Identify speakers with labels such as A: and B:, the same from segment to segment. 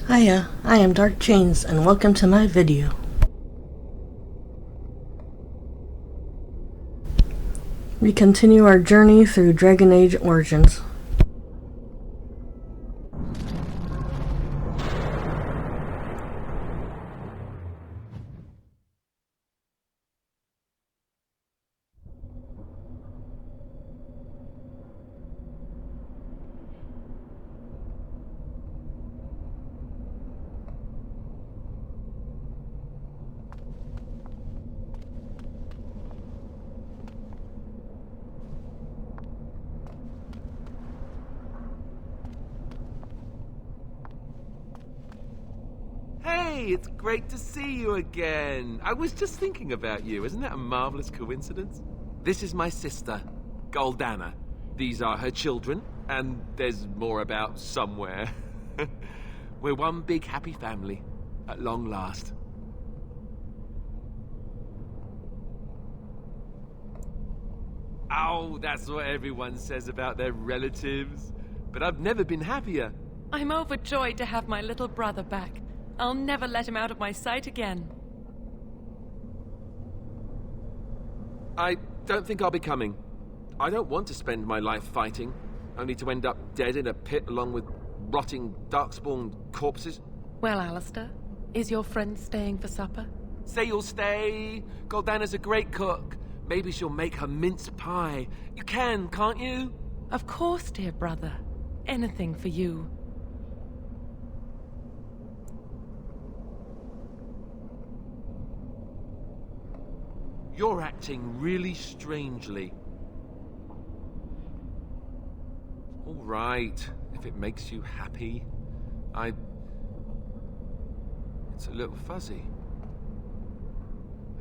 A: Hiya, I am Dark Chains, and welcome to my video. We continue our journey through Dragon Age Origins.
B: Hey, it's great to see you again. I was just thinking about you. Isn't that a marvelous coincidence? This is my sister, Goldana. These are her children, and there's more about somewhere. We're one big happy family, at long last. Oh, that's what everyone says about their relatives. But I've never been happier.
C: I'm overjoyed to have my little brother back. I'll never let him out of my sight again.
B: I don't think I'll be coming. I don't want to spend my life fighting, only to end up dead in a pit along with rotting, darkspawn corpses.
C: Well, Alistair, is your friend staying for supper?
B: Say you'll stay. Goldana's a great cook. Maybe she'll make her mince pie. You can, can't you?
C: Of course, dear brother. Anything for you.
B: You're acting really strangely. All right, if it makes you happy. It's a little fuzzy.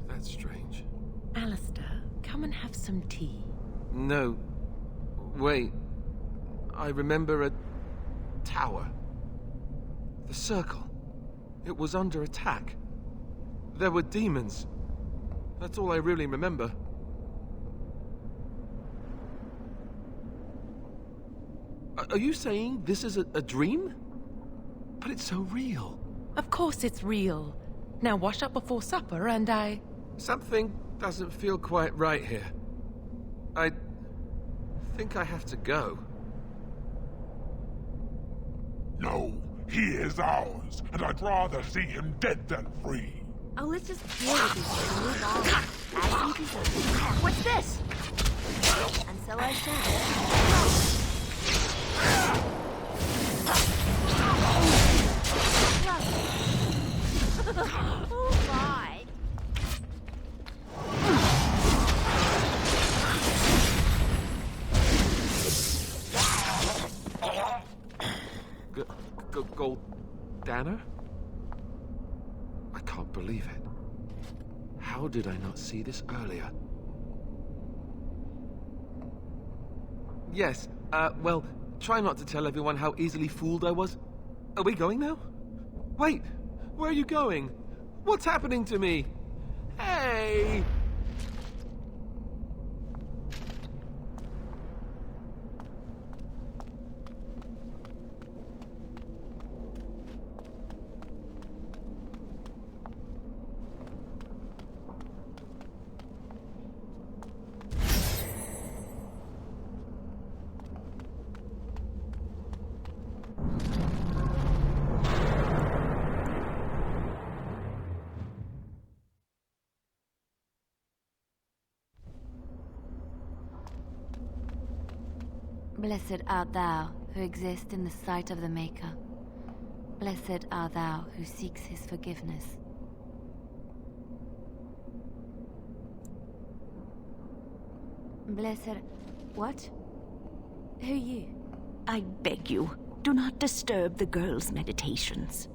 B: That's strange.
C: Alistair, come and have some tea.
B: No. Wait. I remember a tower. The circle. It was under attack. There were demons. That's all I really remember. Are you saying this is a dream? But it's so real.
C: Of course it's real. Now wash up before supper and
B: Something doesn't feel quite right here. I think I have to go.
D: No, he is ours, and I'd rather see him dead than free.
E: Oh, let's just deal with these and move on. As you deserve. What's this? And so I shall. Oh my!
B: Goldana? I can't believe it. How did I not see this earlier? Yes, well, try not to tell everyone how easily fooled I was. Are we going now? Wait, where are you going? What's happening to me? Hey!
E: Blessed art thou who exists in the sight of the Maker. Blessed art thou who seeks his forgiveness. Blessed... What? Who are you?
F: I beg you, do not disturb the girl's meditations.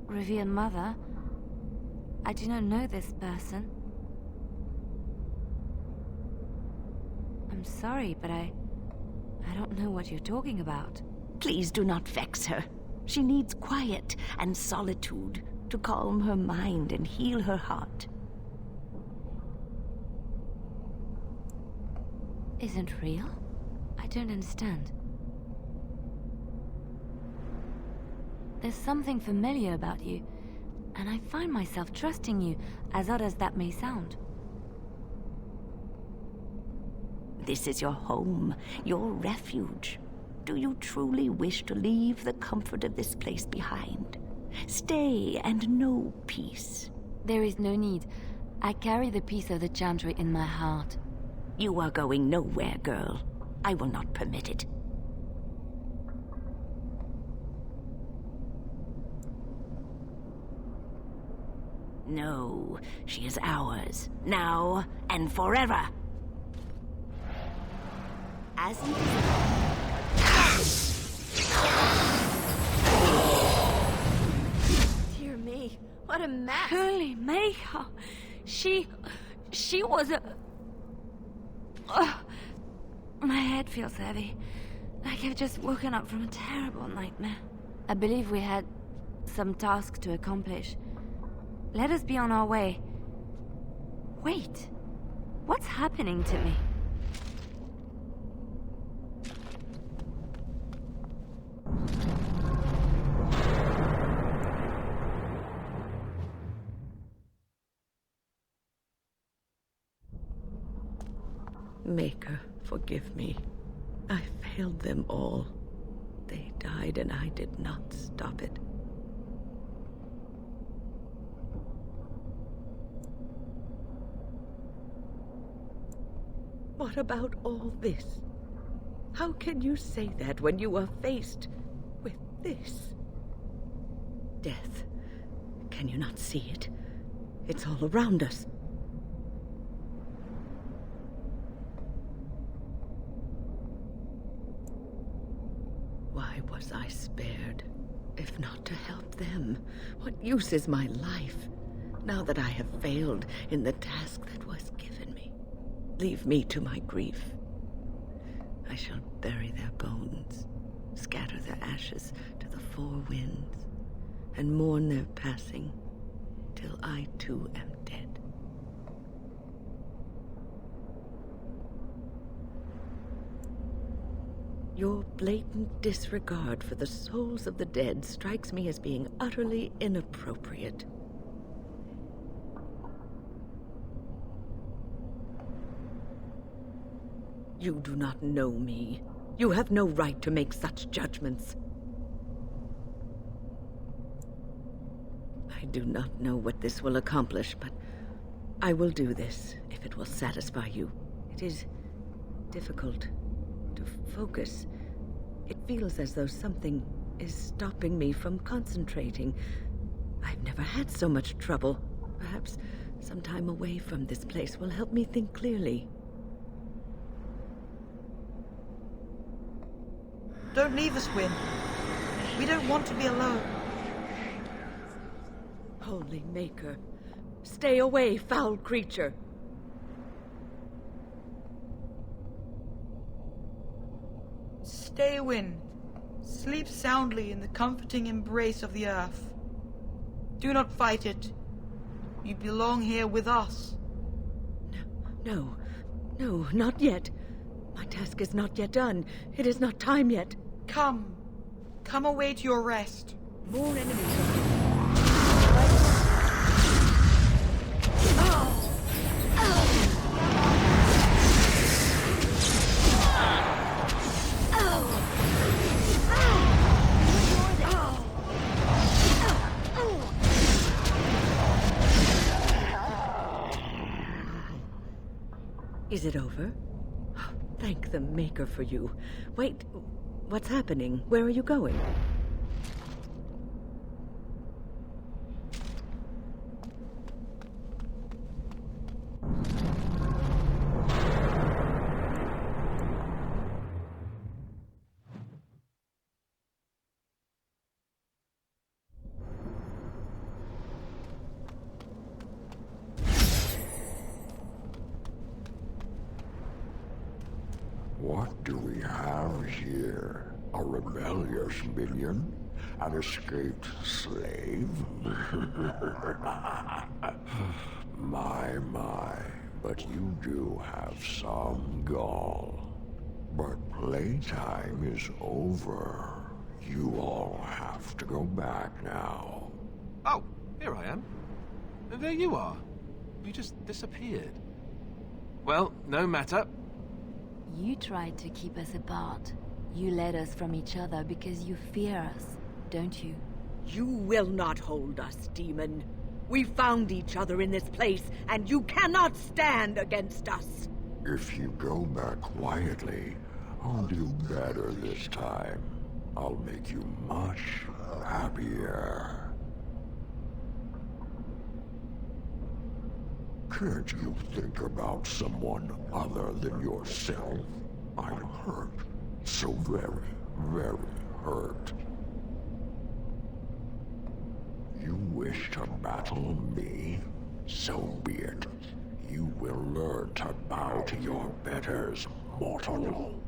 E: Revered Mother? I do not know this person. I'm sorry, but I don't know what you're talking about.
F: Please do not vex her. She needs quiet and solitude to calm her mind and heal her heart.
E: Isn't real? I don't understand. There's something familiar about you, and I find myself trusting you, as odd as that may sound.
F: This is your home, your refuge. Do you truly wish to leave the comfort of this place behind? Stay and know peace.
E: There is no need. I carry the peace of the Chantry in my heart.
F: You are going nowhere, girl. I will not permit it. No, she is ours, now and forever. As you
E: Dear me, what a mess! Holy Mayha! She was a... My head feels heavy. Like I've just woken up from a terrible nightmare. I believe we had some task to accomplish. Let us be on our way. Wait. What's happening to me?
G: Maker, forgive me. I failed them all. They died and I did not stop it. What about all this? How can you say that when you are faced with this? Death. Can you not see it? It's all around us. Why was I spared? If not to help them, what use is my life, now that I have failed in the task that was given me? Leave me to my grief. I shall bury their bones, scatter their ashes to the four winds, and mourn their passing, till I too am dead. Your blatant disregard for the souls of the dead strikes me as being utterly inappropriate. You do not know me. You have no right to make such judgments. I do not know what this will accomplish, but I will do this if it will satisfy you. It is difficult to focus. It feels as though something is stopping me from concentrating. I've never had so much trouble. Perhaps some time away from this place will help me think clearly.
H: Don't leave us, Wynne. We don't want to be alone.
G: Holy Maker, stay away, foul creature!
H: Stay, Wynne. Sleep soundly in the comforting embrace of the earth. Do not fight it. You belong here with us.
G: No, not yet. My task is not yet done. It is not time yet.
H: Come away to your rest.
G: More enemies. Is it over? Thank the Maker for you. Wait, what's happening? Where are you going?
D: What do we have here? A rebellious minion? An escaped slave? My, but you do have some gall. But playtime is over. You all have have to go back now.
B: Oh, here I am. And there you are. You just disappeared. Well, no matter.
E: You tried to keep us apart. You led us from each other because you fear us, don't you?
I: You will not hold us, demon. We found each other in this place, and you cannot stand against us.
D: If you go back quietly, I'll do better this time. I'll make you much happier. Can't you think about someone other than yourself? I'm hurt. So very, very hurt. You wish to battle me? So be it. You will learn to bow to your betters, mortal.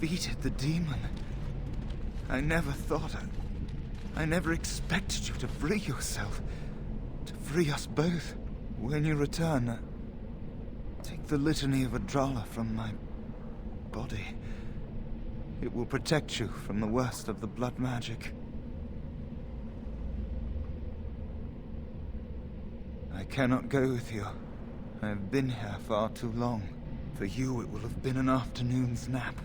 J: Defeated the demon. I never thought I never expected you to free yourself. To free us both. When you return, take the litany of Adrala from my body. It will protect you from the worst of the blood magic. I cannot go with you. I have been here far too long. For you, it will have been an afternoon's nap.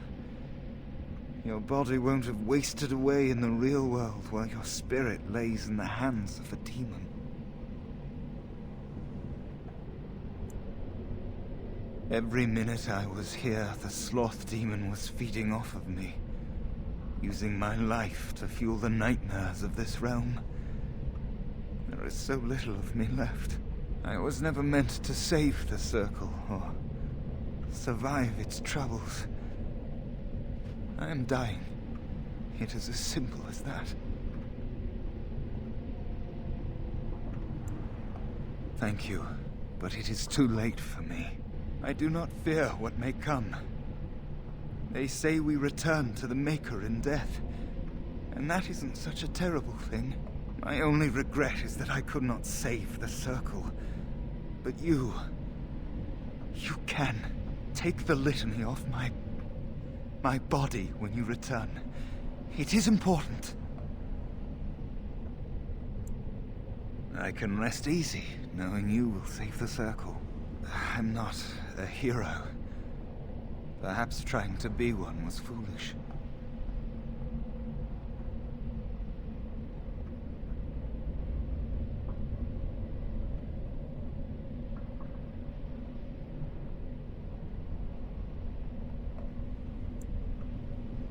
J: Your body won't have wasted away in the real world while your spirit lays in the hands of a demon. Every minute I was here, the sloth demon was feeding off of me, using my life to fuel the nightmares of this realm. There is so little of me left. I was never meant to save the circle or survive its troubles. I am dying. It is as simple as that. Thank you, but it is too late for me. I do not fear what may come. They say we return to the Maker in death, and that isn't such a terrible thing. My only regret is that I could not save the circle. But you can. Take the litany off my body when you return. It is important. I can rest easy, knowing you will save the circle. I'm not a hero. Perhaps trying to be one was foolish.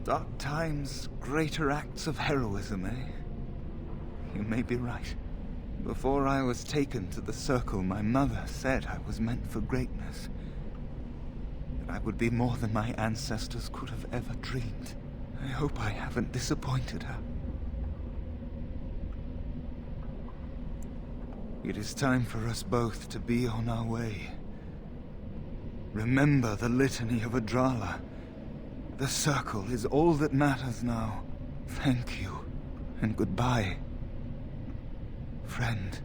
J: Dark times, greater acts of heroism, eh? You may be right. Before I was taken to the circle, my mother said I was meant for greatness. That I would be more than my ancestors could have ever dreamed. I hope I haven't disappointed her. It is time for us both to be on our way. Remember the litany of Adrala. The circle is all that matters now. Thank you, and goodbye, friend.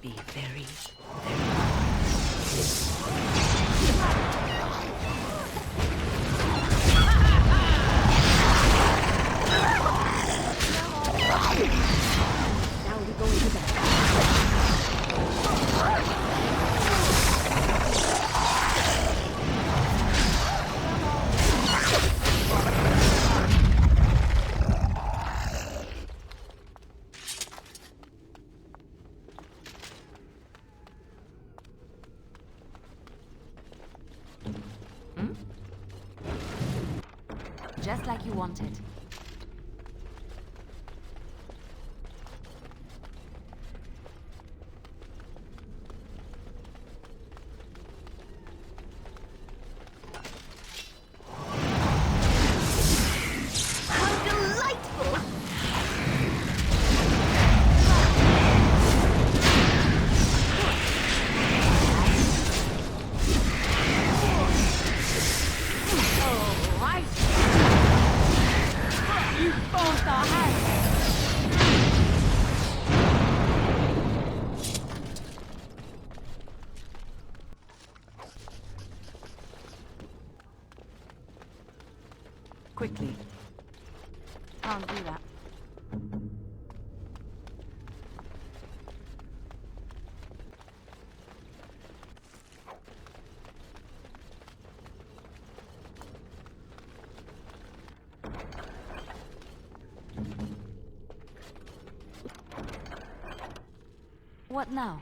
F: Be very,
I: Now we go into battle.
E: Just like you wanted.
F: quickly.
E: Can't do that. What now?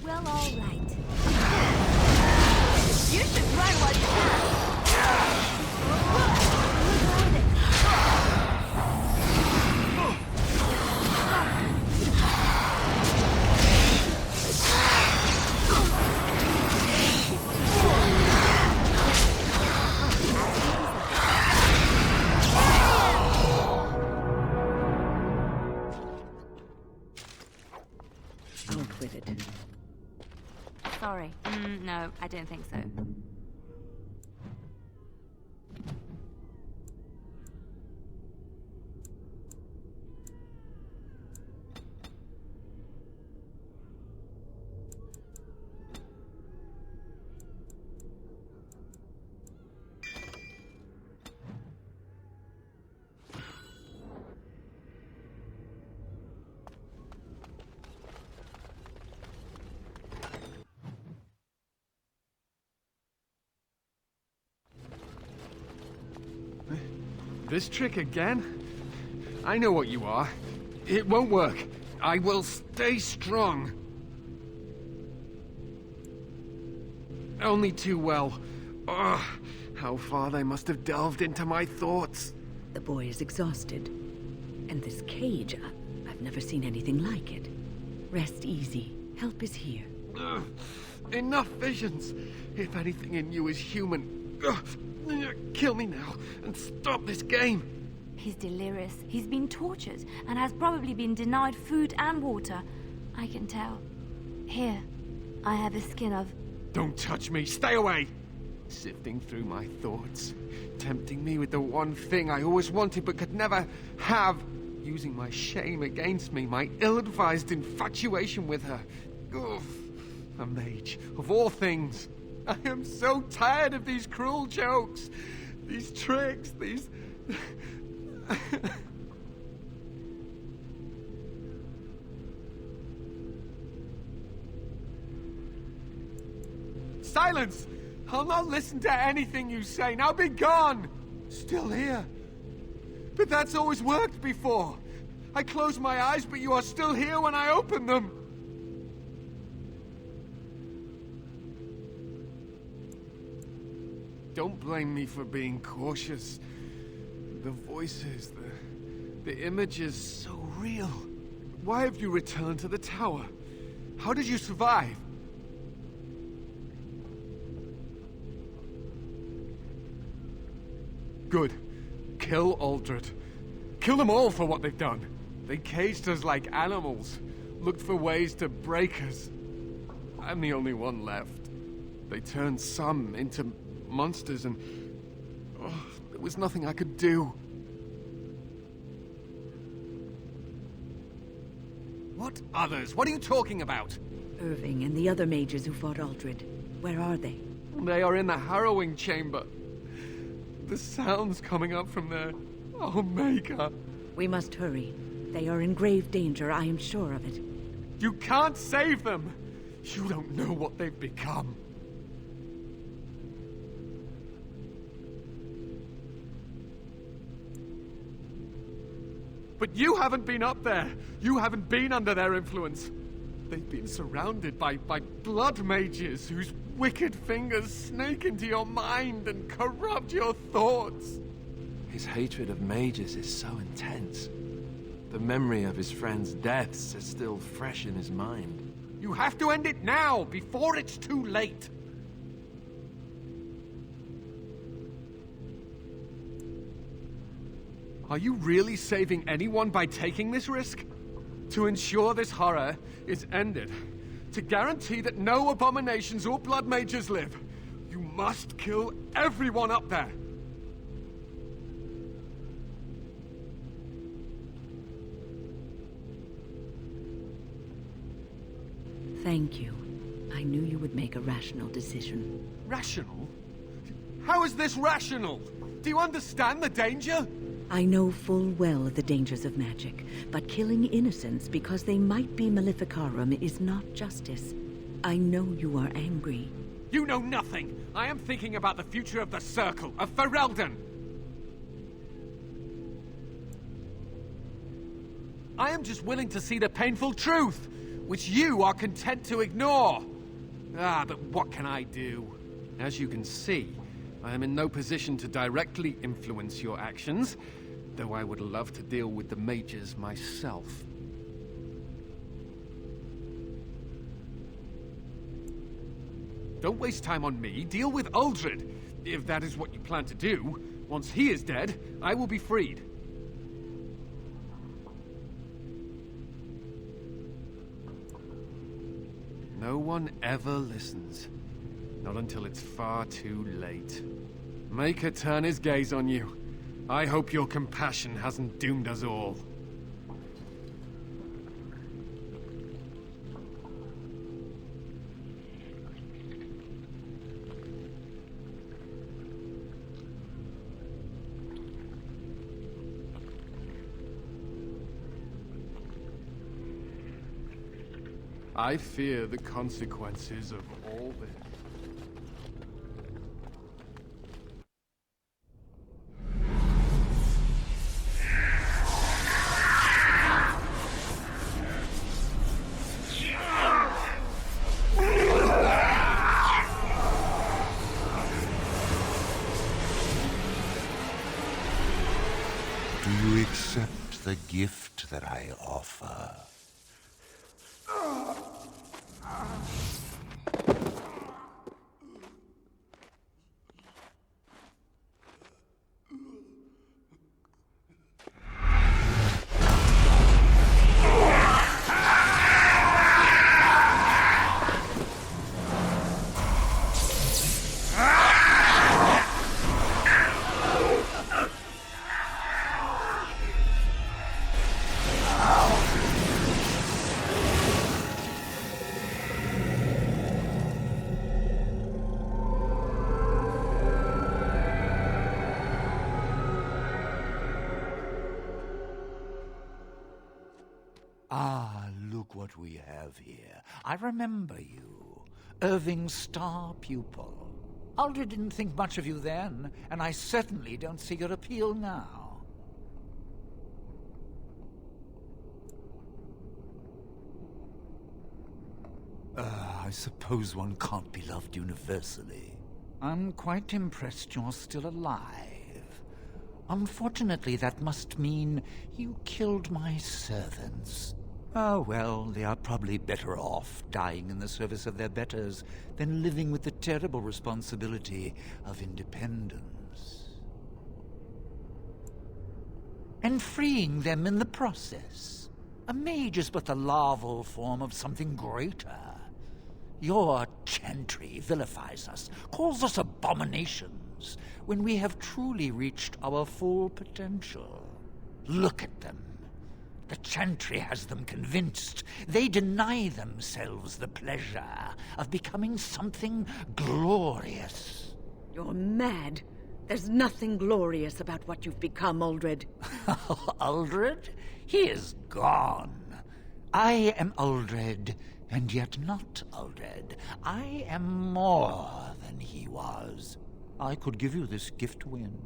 E: Well, all right. You should run while you can.
G: Outwitted.
E: Sorry. No, I don't think so.
B: This trick again? I know what you are. It won't work. I will stay strong. Only too well. Ugh, how far they must have delved into my thoughts.
G: The boy is exhausted. And this cage, I've never seen anything like it. Rest easy. Help is here.
B: Ugh, enough visions. If anything in you is human, kill me now and stop this game.
E: He's delirious. He's been tortured and has probably been denied food and water. I can tell. Here, I have a skin of...
B: Don't touch me. Stay away. Sifting through my thoughts. Tempting me with the one thing I always wanted but could never have. Using my shame against me. My ill-advised infatuation with her. Ugh, a mage. Of all things. I am so tired of these cruel jokes. These tricks. These... Silence! I'll not listen to anything you say. Now be gone! Still here. But that's always worked before. I close my eyes, but you are still here when I open them. Don't blame me for being cautious. The voices, the images, so real. Why have you returned to the tower? How did you survive? Good. Kill Aldred. Kill them all for what they've done. They caged us like animals. Looked for ways to break us. I'm the only one left. They turned some into monsters and... oh, there was nothing I could do. What others? What are you talking about?
G: Irving and the other mages who fought Aldred. Where are they?
B: They are in the harrowing chamber. The sounds coming up from there. Oh, Maker.
G: We must hurry. They are in grave danger, I am sure of it.
B: You can't save them! You don't know what they've become. But you haven't been up there. You haven't been under their influence. They've been surrounded by blood mages whose wicked fingers snake into your mind and corrupt your thoughts. His hatred of mages is so intense. The memory of his friends' deaths is still fresh in his mind. You have to end it now, before it's too late. Are you really saving anyone by taking this risk? To ensure this horror is ended. To guarantee that no abominations or blood mages live. You must kill everyone up there.
G: Thank you. I knew you would make a rational decision.
B: Rational? How is this rational? Do you understand the danger?
G: I know full well the dangers of magic, but killing innocents because they might be Maleficarum is not justice. I know you are angry.
B: You know nothing! I am thinking about the future of the Circle, of Ferelden! I am just willing to see the painful truth! which you are content to ignore. Ah, but what can I do? As you can see, I am in no position to directly influence your actions, though I would love to deal with the mages myself. Don't waste time on me. Deal with Uldred, if that is what you plan to do. Once he is dead, I will be freed. No one ever listens. Not until it's far too late. Maker turn his gaze on you. I hope your compassion hasn't doomed us all. I fear the consequences of all this.
D: Do you accept the gift that I offer? Ah, look what we have here. I remember you. Irving's star pupil. Uldred didn't think much of you then, and I certainly don't see your appeal now. I suppose one can't be loved universally. I'm quite impressed you're still alive. Unfortunately, that must mean you killed my servants. Oh, well, they are probably better off dying in the service of their betters than living with the terrible responsibility of independence. And freeing them in the process. A mage is but the larval form of something greater. Your chantry vilifies us, calls us abominations, when we have truly reached our full potential. Look at them. The chantry has them convinced. They deny themselves the pleasure of becoming something glorious.
I: You're mad. There's nothing glorious about what you've become, Uldred.
D: Uldred? He is gone. I am Uldred, and yet not Uldred. I am more than he was. I could give you this gift to win.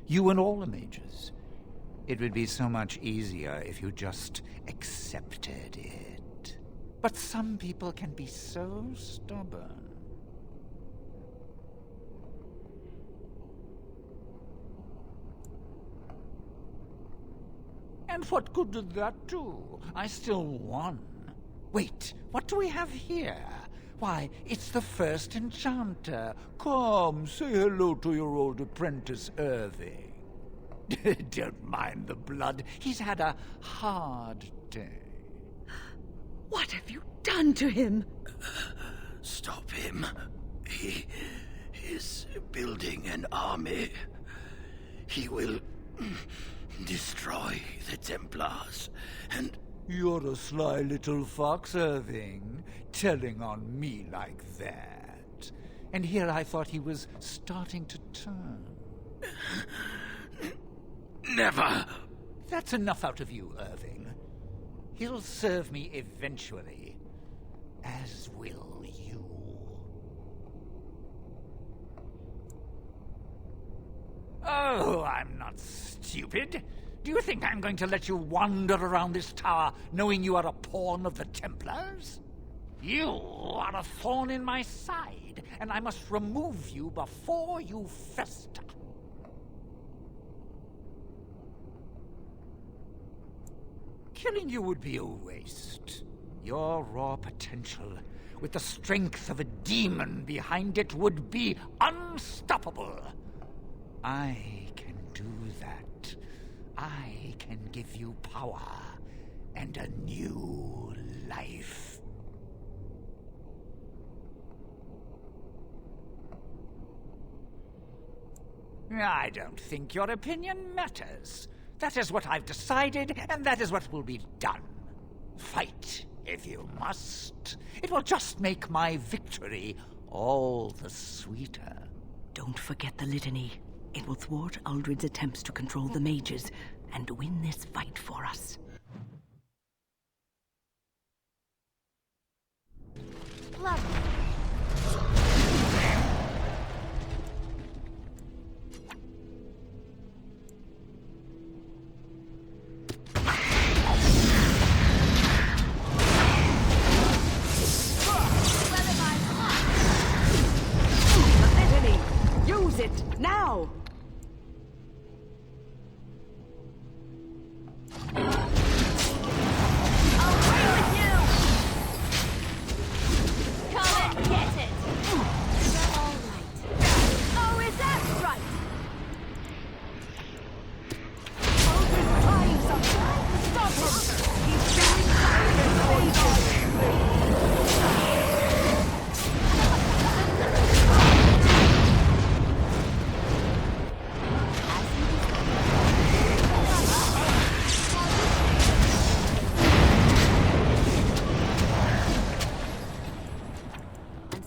D: You and all the mages. It would be so much easier if you just accepted it. But some people can be so stubborn. And what good did that do? I still won. Wait, what do we have here? Why, it's the first enchanter. Come, say hello to your old apprentice, Irving. Don't mind the blood. He's had a hard day.
I: What have you done to him?
K: Stop him. He is building an army. He will destroy the Templars, and...
D: You're a sly little fox, Irving, telling on me like that. And here I thought he was starting to turn.
K: Never!
D: That's enough out of you, Irving. He'll serve me eventually. As will you. Oh, I'm not stupid. Do you think I'm going to let you wander around this tower knowing you are a pawn of the Templars? You are a thorn in my side, and I must remove you before you fester. Killing you would be a waste. Your raw potential, with the strength of a demon behind it, would be unstoppable. I can do that. I can give you power and a new life. I don't think your opinion matters. That is what I've decided, and that is what will be done. Fight, if you must. It will just make my victory all the sweeter.
F: Don't forget the litany. It will thwart Uldred's attempts to control the mages and win this fight for us.
E: Lovely.
F: Use it now!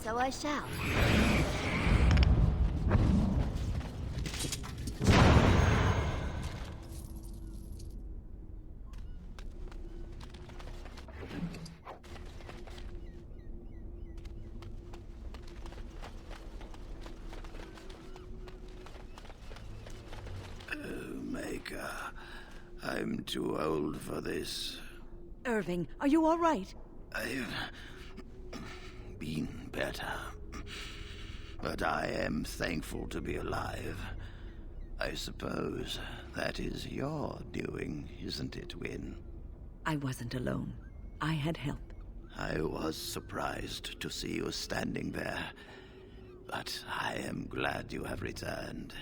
E: So I shall.
K: Maker, I'm too old for this.
F: Irving, are you all right?
K: I've been better. But I am thankful to be alive. I suppose that is your doing, isn't it, Wynne?
F: I wasn't alone. I had help.
K: I was surprised to see you standing there. But I am glad you have returned.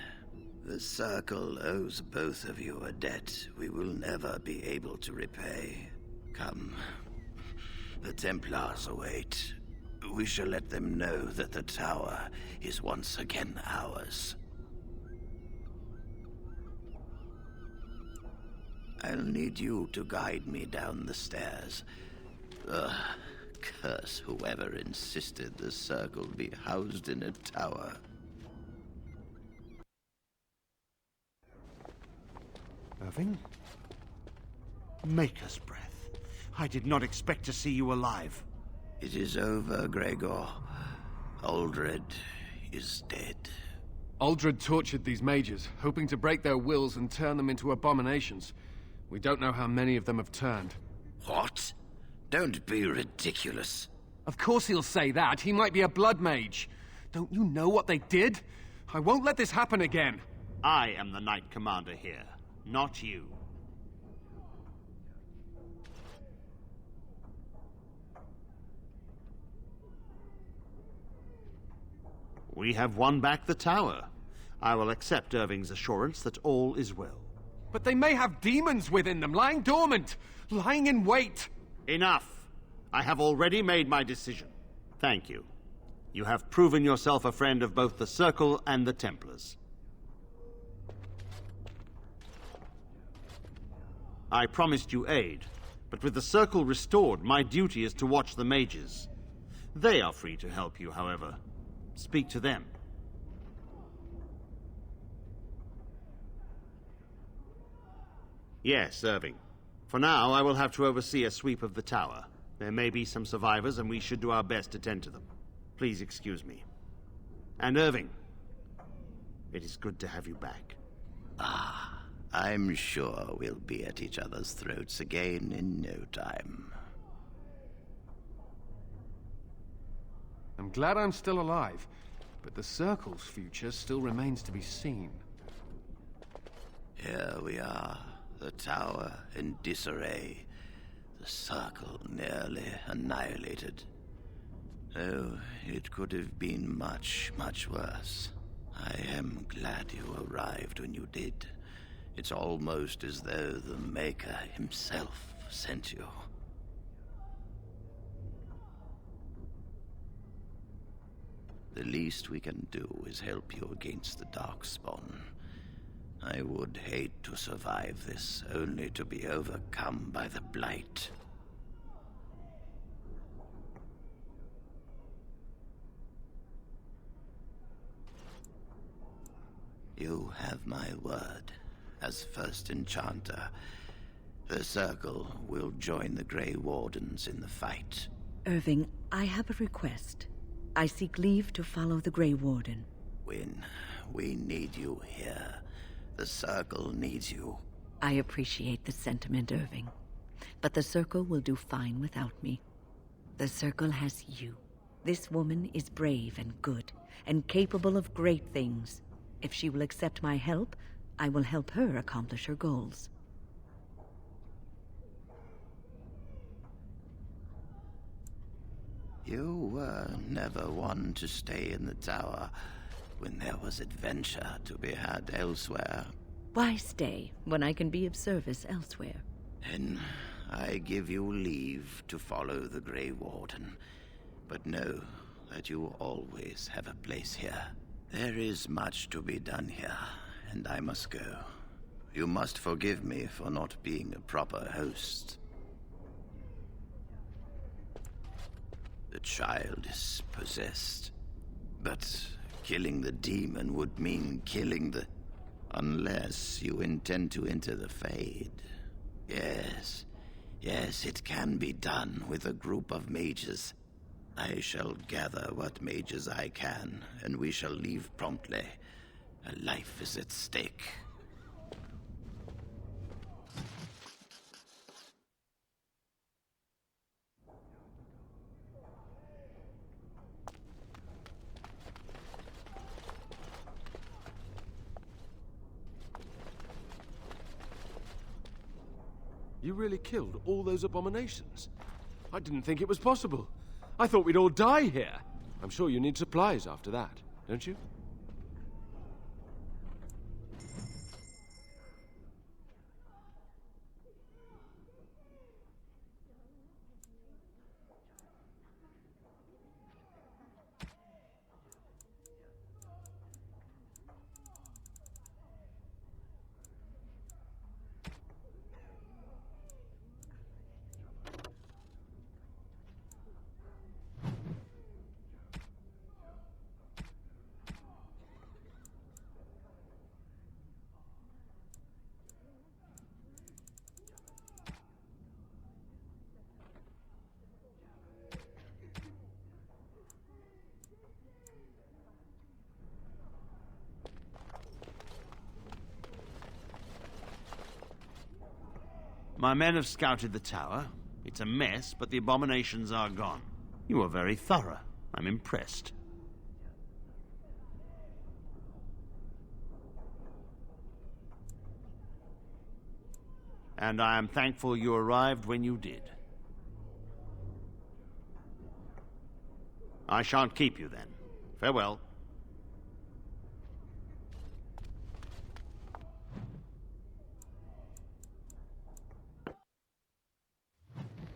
K: The Circle owes both of you a debt we will never be able to repay. Come. The Templars await. We shall let them know that the tower is once again ours. I'll need you to guide me down the stairs. Curse whoever insisted the Circle be housed in a tower.
L: Irving? Maker's breath. I did not expect to see you alive.
K: It is over, Gregor. Uldred is dead.
B: Uldred tortured these mages, hoping to break their wills and turn them into abominations. We don't know how many of them have turned.
K: What? Don't be ridiculous.
B: Of course he'll say that. He might be a blood mage. Don't you know what they did? I won't let this happen again.
L: I am the Knight Commander here, not you. We have won back the tower. I will accept Irving's assurance that all is well.
B: But they may have demons within them, lying dormant, lying in wait.
L: Enough. I have already made my decision. Thank you. You have proven yourself a friend of both the Circle and the Templars. I promised you aid, but with the Circle restored, my duty is to watch the mages. They are free to help you, however. Speak to them. Yes, Irving. For now, I will have to oversee a sweep of the tower. There may be some survivors, and we should do our best to tend to them. Please excuse me. And Irving, it is good to have you back.
K: Ah, I'm sure we'll be at each other's throats again in no time.
M: I'm glad I'm still alive, but the Circle's future still remains to be seen.
K: Here we are, the tower in disarray, the Circle nearly annihilated. Oh, it could have been much, much worse. I am glad you arrived when you did. It's almost as though the Maker himself sent you. The least we can do is help you against the Darkspawn. I would hate to survive this, only to be overcome by the Blight. You have my word. As first enchanter, the Circle will join the Grey Wardens in the fight.
I: Irving, I have a request. I seek leave to follow the Grey Warden.
K: Wynne, we need you here. The Circle needs you.
I: I appreciate the sentiment, Irving. But the Circle will do fine without me. The Circle has you. This woman is brave and good, and capable of great things. If she will accept my help, I will help her accomplish her goals.
K: You were never one to stay in the tower when there was adventure to be had elsewhere.
I: Why stay when I can be of service elsewhere?
K: Then I give you leave to follow the Grey Warden. But know that you always have a place here. There is much to be done here, and I must go. You must forgive me for not being a proper host. The child is possessed. But killing the demon would mean killing the... Unless you intend to enter the Fade. Yes, it can be done with a group of mages. I shall gather what mages I can, and we shall leave promptly. A life is at stake.
M: You really killed all those abominations? I didn't think it was possible. I thought we'd all die here. I'm sure you need supplies after that, don't you?
L: My men have scouted the tower. It's a mess, but the abominations are gone. You are very thorough. I'm impressed. And I am thankful you arrived when you did. I shan't keep you then. Farewell.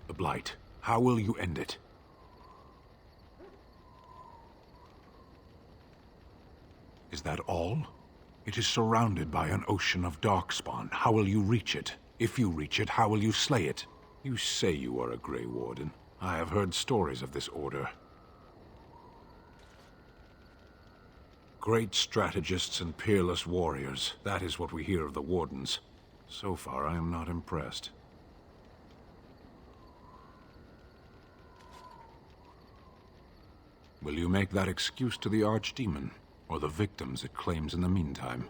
N: The Blight. How will you end it? Is that all? It is surrounded by an ocean of Darkspawn. How will you reach it? If you reach it, how will you slay it? You say you are a Grey Warden. I have heard stories of this order. Great strategists and peerless warriors. That is what we hear of the Wardens. So far, I am not impressed. Will you make that excuse to the Archdemon, or the victims it claims in the meantime?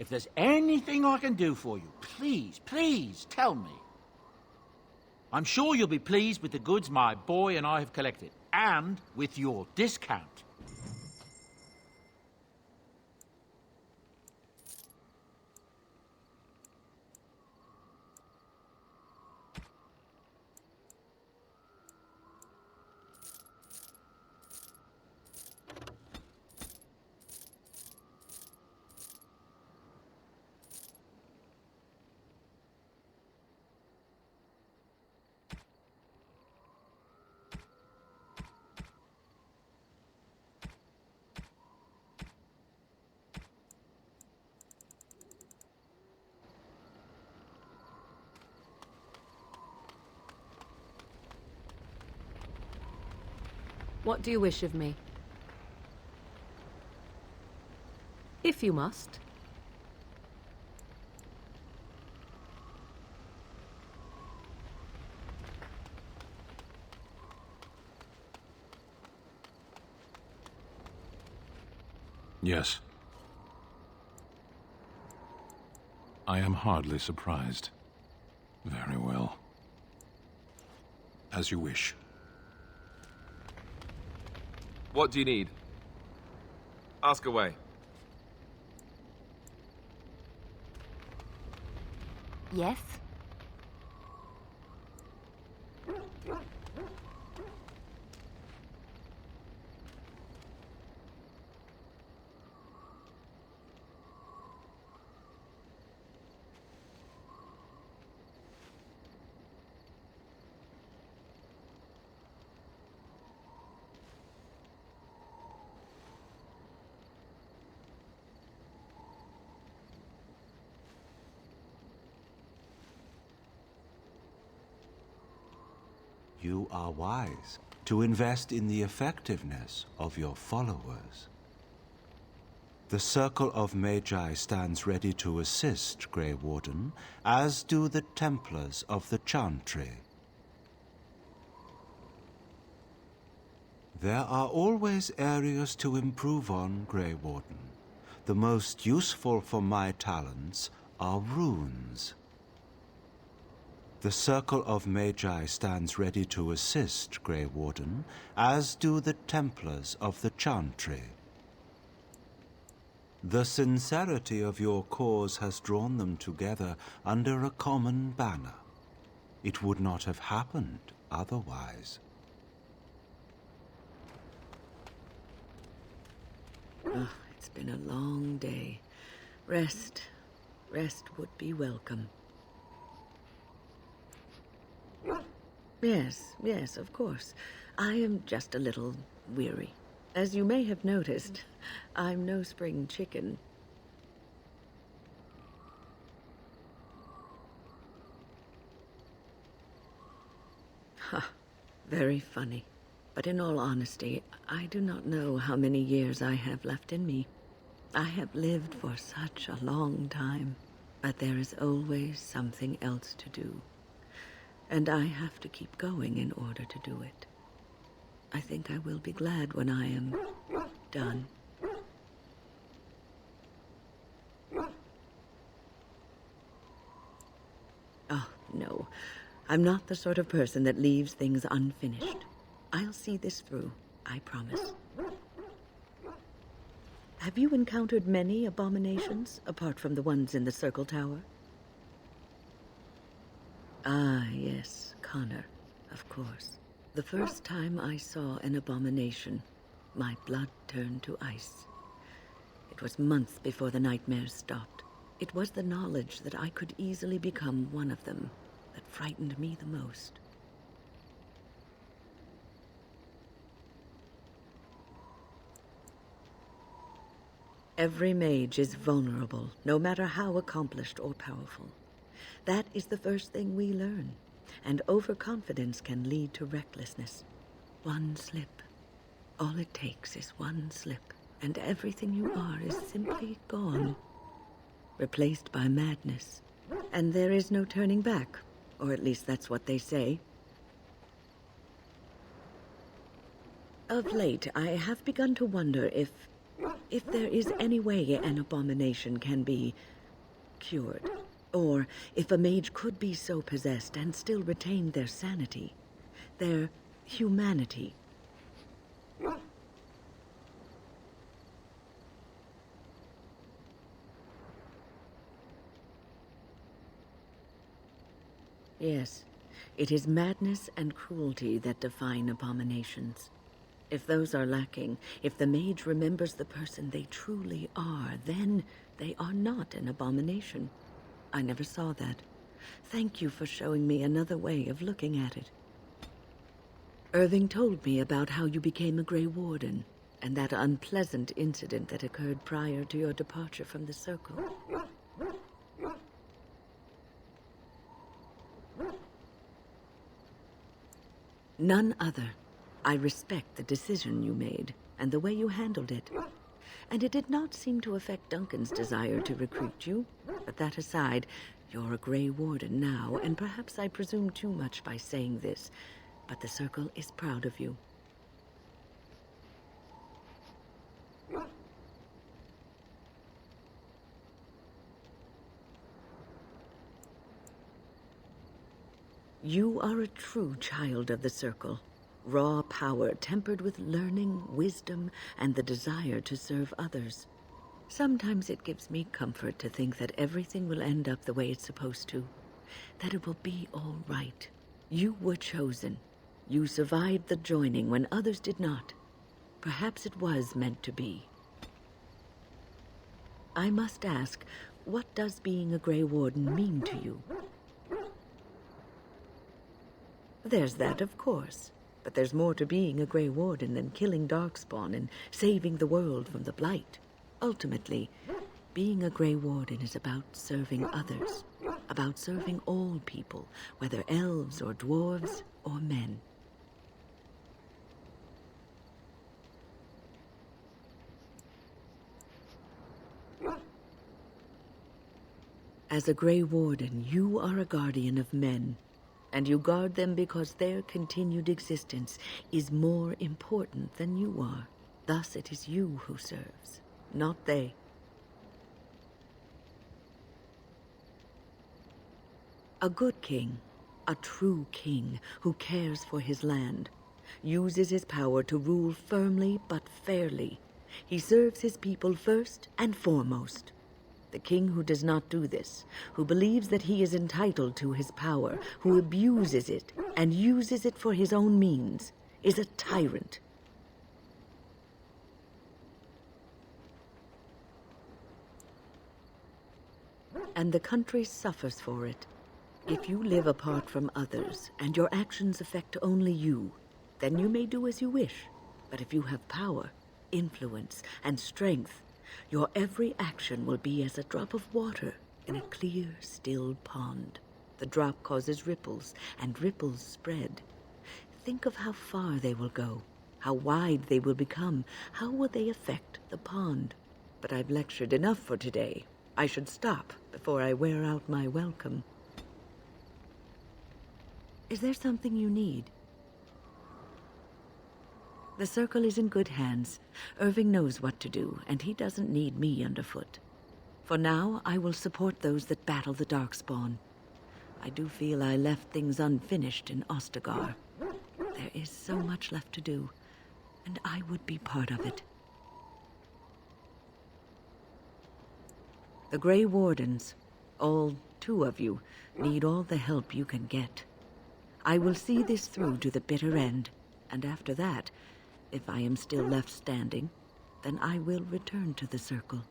D: If there's anything I can do for you, please tell me. I'm sure you'll be pleased with the goods my boy and I have collected, and with your discount.
O: What do you wish of me? If you must.
N: Yes. I am hardly surprised. Very well. As you wish.
B: What do you need? Ask away.
E: Yes?
P: You are wise to invest in the effectiveness of your followers. The Circle of Magi stands ready to assist, Grey Warden, as do the Templars of the Chantry. There are always areas to improve on, Grey Warden. The most useful for my talents are runes. The Circle of Magi stands ready to assist, Grey Warden, as do the Templars of the Chantry. The sincerity of your cause has drawn them together under a common banner. It would not have happened otherwise.
I: Oh, it's been a long day. Rest would be welcome. Yes, of course. I am just a little weary. As you may have noticed, I'm no spring chicken. Ha, very funny. But in all honesty, I do not know how many years I have left in me. I have lived for such a long time, but there is always something else to do. And I have to keep going in order to do it. I think I will be glad when I am done. Oh, no. I'm not the sort of person that leaves things unfinished. I'll see this through, I promise. Have you encountered many abominations, apart from the ones in the Circle Tower? Ah, yes, Connor, of course. The first time I saw an abomination, my blood turned to ice. It was months before the nightmares stopped. It was the knowledge that I could easily become one of them that frightened me the most. Every mage is vulnerable, no matter how accomplished or powerful. That is the first thing we learn, and overconfidence can lead to recklessness. One slip. All it takes is one slip, and everything you are is simply gone, replaced by madness. And there is no turning back, or at least that's what they say. Of late, I have begun to wonder if If there is any way an abomination can be cured, or if a mage could be so possessed and still retain their sanity, their humanity. Yes, it is madness and cruelty that define abominations. If those are lacking, if the mage remembers the person they truly are, then they are not an abomination. I never saw that. Thank you for showing me another way of looking at it. Irving told me about how you became a Grey Warden, and that unpleasant incident that occurred prior to your departure from the Circle. None other. I respect the decision you made, and the way you handled it. And it did not seem to affect Duncan's desire to recruit you. But that aside, you're a Grey Warden now, and perhaps I presume too much by saying this, but the Circle is proud of you. You are a true child of the Circle. Raw power tempered with learning, wisdom, and the desire to serve others. Sometimes it gives me comfort to think that everything will end up the way it's supposed to. That it will be all right. You were chosen. You survived the joining when others did not. Perhaps it was meant to be. I must ask, what does being a Grey Warden mean to you? There's that, of course. But there's more to being a Grey Warden than killing Darkspawn and saving the world from the Blight. Ultimately, being a Grey Warden is about serving others. About serving all people, whether elves or dwarves or men. As a Grey Warden, you are a guardian of men. And you guard them because their continued existence is more important than you are. Thus it is you who serves, not they. A good king, a true king who cares for his land, uses his power to rule firmly but fairly. He serves his people first and foremost. The king who does not do this, who believes that he is entitled to his power, who abuses it and uses it for his own means, is a tyrant. And the country suffers for it. If you live apart from others and your actions affect only you, then you may do as you wish. But if you have power, influence, and strength, your every action will be as a drop of water in a clear, still pond. The drop causes ripples, and ripples spread. Think of how far they will go, how wide they will become, how will they affect the pond. But I've lectured enough for today. I should stop before I wear out my welcome. Is there something you need? The Circle is in good hands. Irving knows what to do, and he doesn't need me underfoot. For now, I will support those that battle the Darkspawn. I do feel I left things unfinished in Ostagar. There is so much left to do, and I would be part of it. The Grey Wardens, all 2 of you, need all the help you can get. I will see this through to the bitter end, and after that, if I am still left standing, then I will return to the Circle.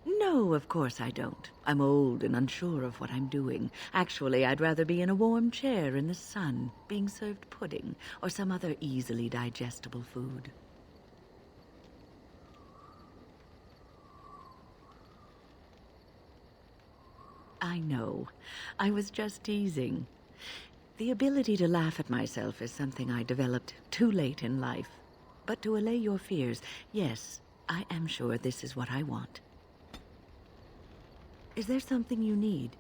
I: No, of course I don't. I'm old and unsure of what I'm doing. Actually, I'd rather be in a warm chair in the sun, being served pudding or some other easily digestible food. I know. I was just teasing. The ability to laugh at myself is something I developed too late in life. But to allay your fears, yes, I am sure this is what I want. Is there something you need?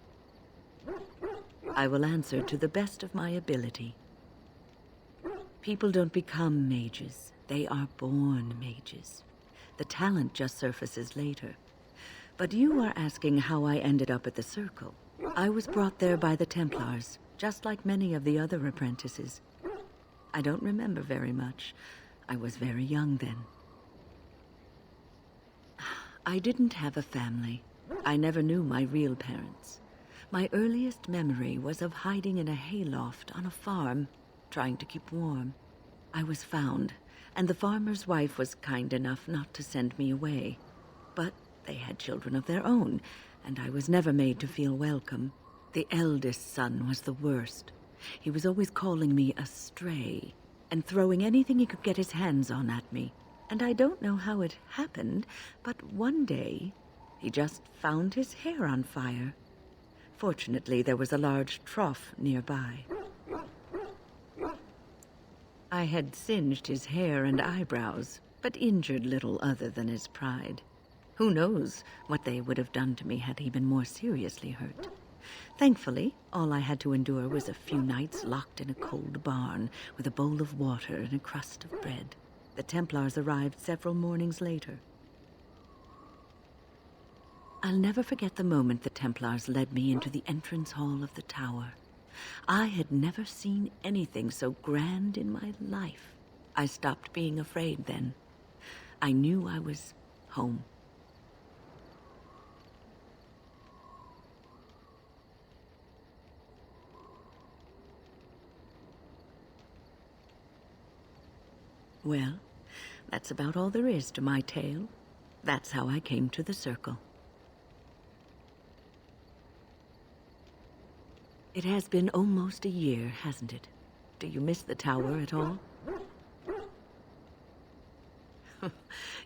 I: I will answer to the best of my ability. People don't become mages. They are born mages. The talent just surfaces later. But you are asking how I ended up at the Circle. I was brought there by the Templars, just like many of the other apprentices. I don't remember very much. I was very young then. I didn't have a family. I never knew my real parents. My earliest memory was of hiding in a hayloft on a farm, trying to keep warm. I was found, and the farmer's wife was kind enough not to send me away. But they had children of their own, and I was never made to feel welcome. The eldest son was the worst. He was always calling me a stray, and throwing anything he could get his hands on at me. And I don't know how it happened, but one day, he just found his hair on fire. Fortunately, there was a large trough nearby. I had singed his hair and eyebrows, but injured little other than his pride. Who knows what they would have done to me had he been more seriously hurt. Thankfully, all I had to endure was a few nights locked in a cold barn with a bowl of water and a crust of bread. The Templars arrived several mornings later. I'll never forget the moment the Templars led me into the entrance hall of the tower. I had never seen anything so grand in my life. I stopped being afraid then. I knew I was home. Well, that's about all there is to my tale. That's how I came to the Circle. It has been almost a year, hasn't it? Do you miss the tower at all?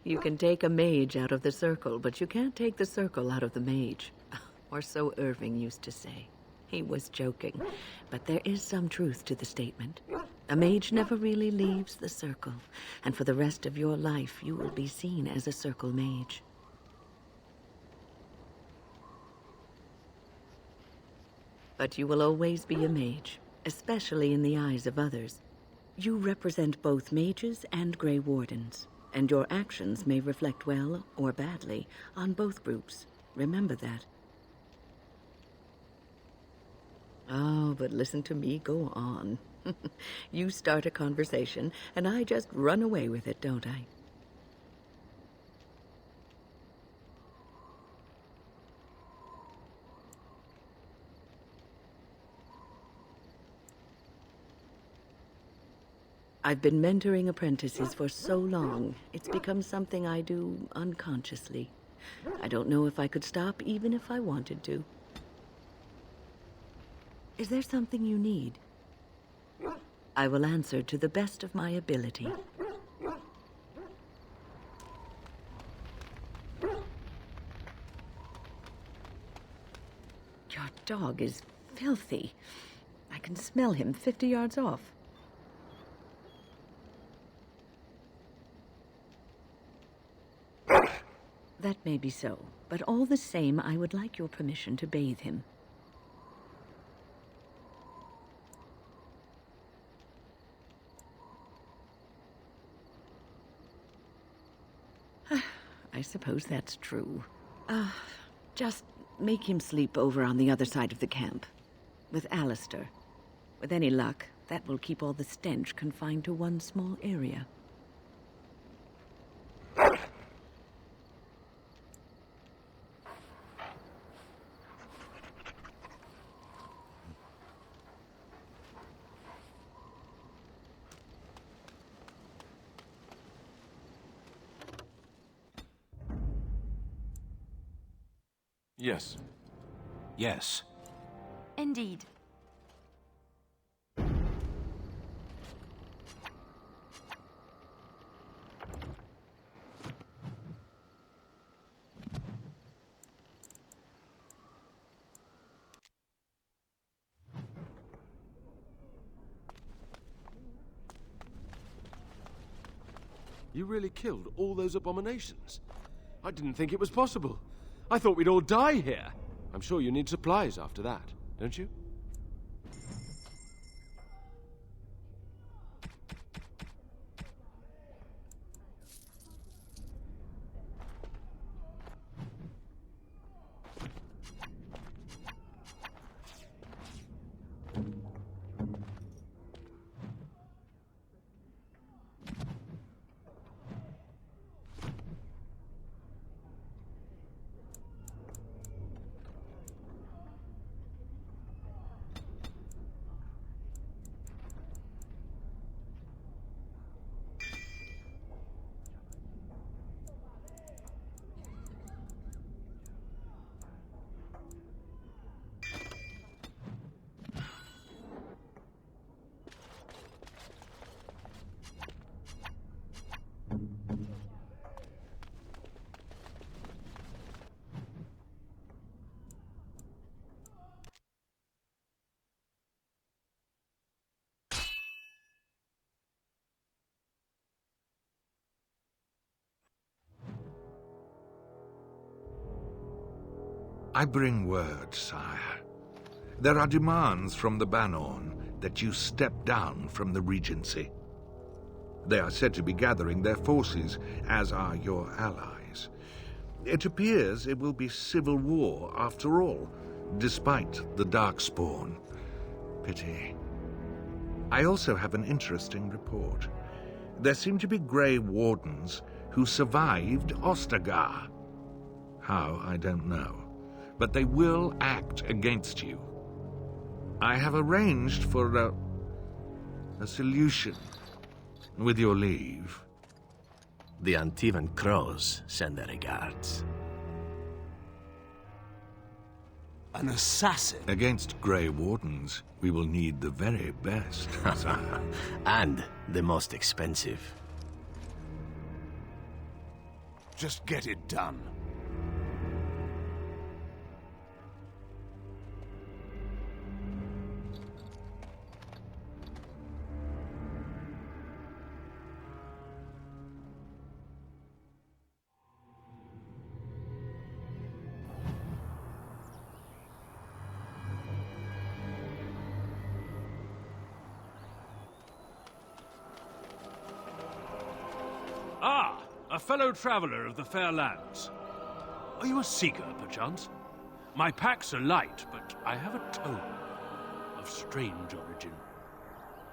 I: You can take a mage out of the Circle, but you can't take the Circle out of the mage. Or so Irving used to say. He was joking, but there is some truth to the statement. A mage never really leaves the Circle, and for the rest of your life you will be seen as a Circle mage. But you will always be a mage, especially in the eyes of others. You represent both mages and Grey Wardens, and your actions may reflect well or badly on both groups. Remember that. Oh, but listen to me go on. You start a conversation, and I just run away with it, don't I? I've been mentoring apprentices for so long, it's become something I do unconsciously. I don't know if I could stop even if I wanted to. Is there something you need? I will answer to the best of my ability. Your dog is filthy. I can smell him 50 yards off. That may be so, but all the same, I would like your permission to bathe him. I suppose that's true. Just make him sleep over on the other side of the camp, with Alistair. With any luck, that will keep all the stench confined to one small area.
M: Yes.
N: Yes.
E: Indeed.
M: You really killed all those abominations? I didn't think it was possible. I thought we'd all die here. I'm sure you need supplies after that, don't you?
Q: I bring word, sire. There are demands from the Banorn that you step down from the Regency. They are said to be gathering their forces, as are your allies. It appears it will be civil war after all, despite the Darkspawn. Pity. I also have an interesting report. There seem to be Grey Wardens who survived Ostagar. How, I don't know. But they will act against you. I have arranged for a solution, with your leave.
K: The Antivan Crows send their regards.
P: An assassin?
Q: Against Grey Wardens, we will need the very best, sire.
K: And the most expensive.
N: Just get it done.
M: Ah, a fellow traveler of the fair lands. Are you a seeker, perchance? My packs are light, but I have a tome of strange origin.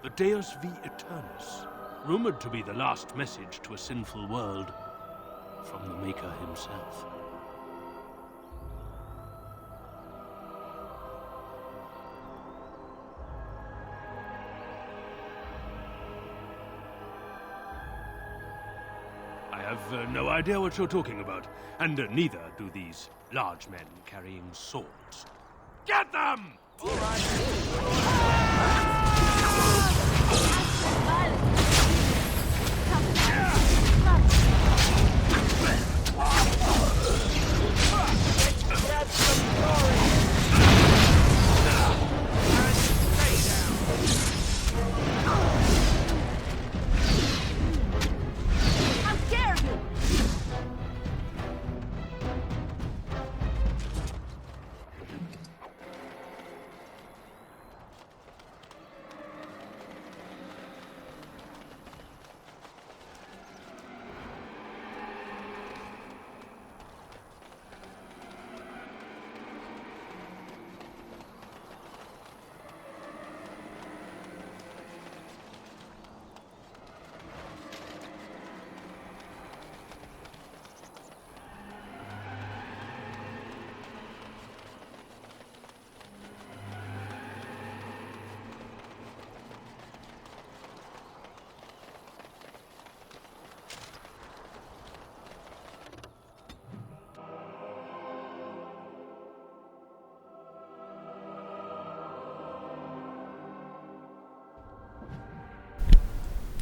M: The Deus V Eternus, rumored to be the last message to a sinful world from the Maker himself. I have no idea what you're talking about, and neither do these large men carrying swords. Get them! All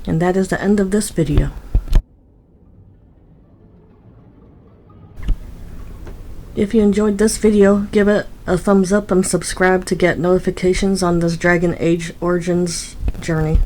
A: And that is the end of this video. If you enjoyed this video, give it a thumbs up and subscribe to get notifications on this Dragon Age Origins journey.